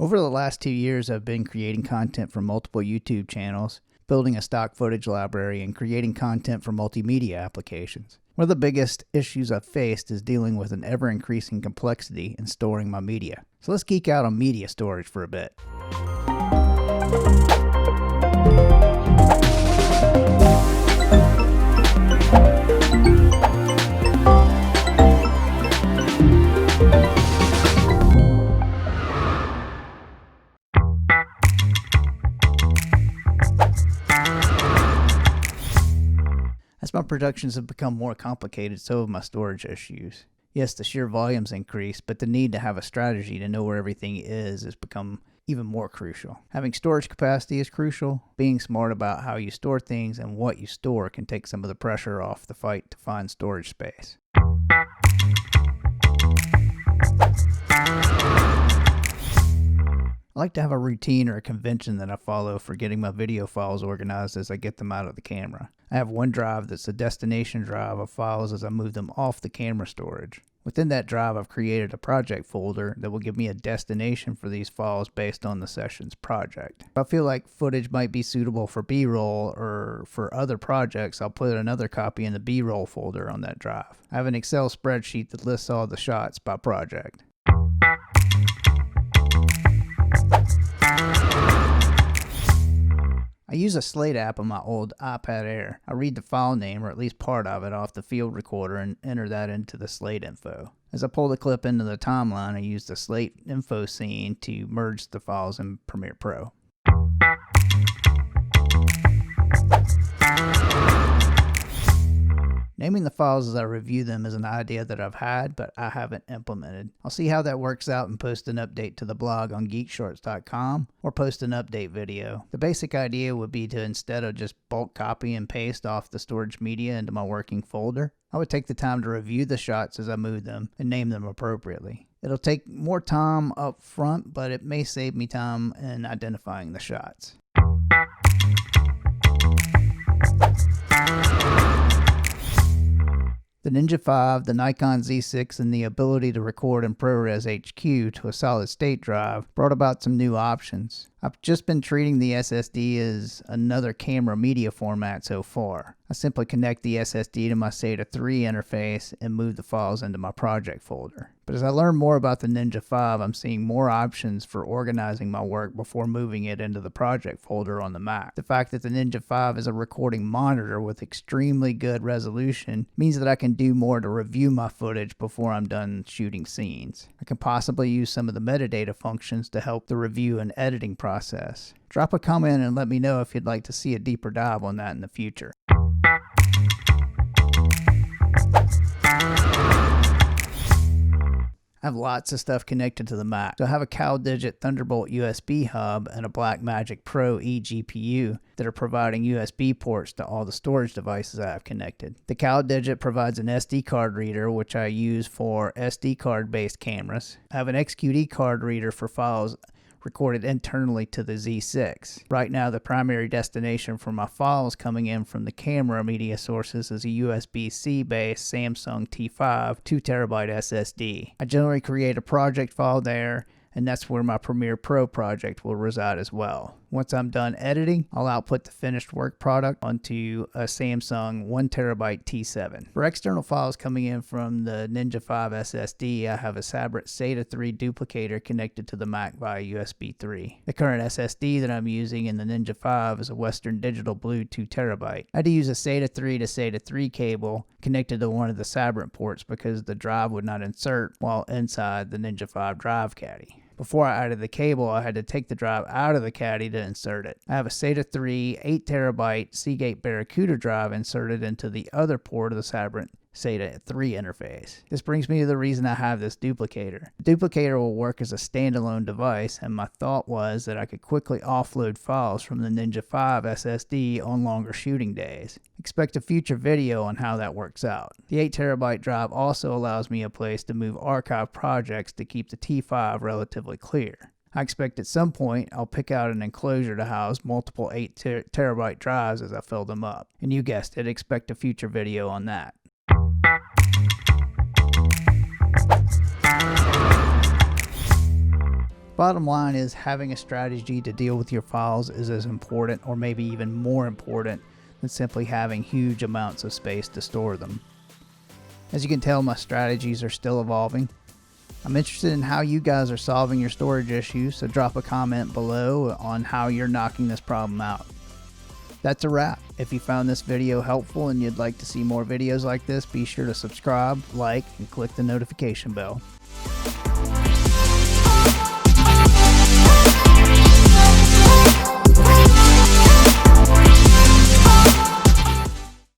Over the last 2 years, I've been creating content for multiple YouTube channels, building a stock footage library, and creating content for multimedia applications. One of the biggest issues I've faced is dealing with an ever-increasing complexity in storing my media. So let's geek out on media storage for a bit. As my productions have become more complicated, so have my storage issues. Yes, the sheer volume's increased, but the need to have a strategy to know where everything is has become even more crucial. Having storage capacity is crucial. Being smart about how you store things and what you store can take some of the pressure off the fight to find storage space. I like to have a routine or a convention that I follow for getting my video files organized as I get them out of the camera. I have one drive that's a destination drive of files as I move them off the camera storage. Within that drive, I've created a project folder that will give me a destination for these files based on the session's project. If I feel like footage might be suitable for B-roll or for other projects, I'll put another copy in the B-roll folder on that drive. I have an Excel spreadsheet that lists all the shots by project. I use a Slate app on my old iPad Air. I read the file name, or at least part of it, off the field recorder and enter that into the Slate info. As I pull the clip into the timeline, I use the Slate info scene to merge the files in Premiere Pro. Naming the files as I review them is an idea that I've had, but I haven't implemented. I'll see how that works out and post an update to the blog on geekshorts.com or post an update video. The basic idea would be to, instead of just bulk copy and paste off the storage media into my working folder, I would take the time to review the shots as I move them and name them appropriately. It'll take more time up front, but it may save me time in identifying the shots. The Ninja 5, the Nikon Z6, and the ability to record in ProRes HQ to a solid-state drive brought about some new options. I've just been treating the SSD as another camera media format so far. I simply connect the SSD to my SATA 3 interface and move the files into my project folder. But as I learn more about the Ninja 5, I'm seeing more options for organizing my work before moving it into the project folder on the Mac. The fact that the Ninja 5 is a recording monitor with extremely good resolution means that I can do more to review my footage before I'm done shooting scenes. I can possibly use some of the metadata functions to help the review and editing process. Drop a comment and let me know if you'd like to see a deeper dive on that in the future. I have lots of stuff connected to the Mac. So I have a CalDigit Thunderbolt USB hub and a Blackmagic Pro eGPU that are providing USB ports to all the storage devices I have connected. The CalDigit provides an SD card reader, which I use for SD card based cameras. I have an XQD card reader for files recorded internally to the Z6. Right now, the primary destination for my files coming in from the camera media sources is a USB-C based Samsung T5 2TB SSD. I generally create a project file there, and that's where my Premiere Pro project will reside as well. Once I'm done editing, I'll output the finished work product onto a Samsung 1TB T7. For external files coming in from the Ninja 5 SSD, I have a Sabrent SATA 3 duplicator connected to the Mac via USB 3. The current SSD that I'm using in the Ninja 5 is a Western Digital Blue 2TB. I had to use a SATA 3 to SATA 3 cable connected to one of the Sabrent ports because the drive would not insert while inside the Ninja 5 drive caddy. Before I added the cable, I had to take the drive out of the caddy to insert it. I have a SATA 3 8TB Seagate Barracuda drive inserted into the other port of the Sabrent SATA 3 interface. This brings me to the reason I have this duplicator. The duplicator will work as a standalone device, and my thought was that I could quickly offload files from the Ninja 5 SSD on longer shooting days. Expect a future video on how that works out. The 8TB drive also allows me a place to move archive projects to keep the T5 relatively clear. I expect at some point I'll pick out an enclosure to house multiple 8TB drives as I fill them up. And you guessed it, expect a future video on that. Bottom line is, having a strategy to deal with your files is as important, or maybe even more important, than simply having huge amounts of space to store them. As you can tell, my strategies are still evolving. I'm interested in how you guys are solving your storage issues, so drop a comment below on how you're knocking this problem out. That's a wrap. If you found this video helpful and you'd like to see more videos like this, be sure to subscribe, like, and click the notification bell.